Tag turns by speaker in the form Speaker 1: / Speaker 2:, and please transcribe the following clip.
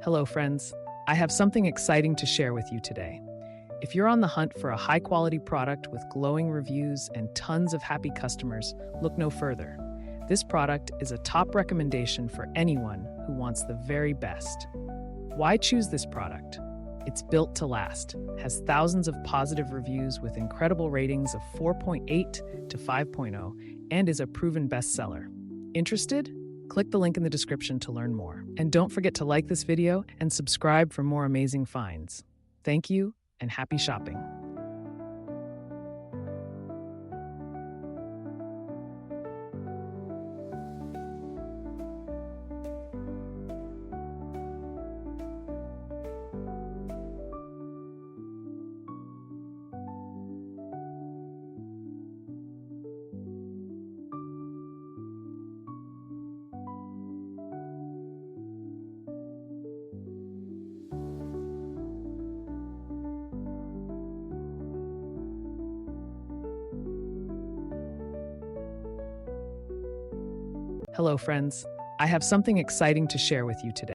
Speaker 1: Hello, friends. I have something exciting to share with you today. If you're on the hunt for a high quality product with glowing reviews and tons of happy customers, look no further. This product is a top recommendation for anyone who wants the very best. Why choose this product? It's built to last, has thousands of positive reviews with incredible ratings of 4.8 to 5.0, and is a proven bestseller. Interested? Click the link in the description to learn more. And don't forget to like this video and subscribe for more amazing finds. Thank you and happy shopping. Hello, friends. I have something exciting to share with you today.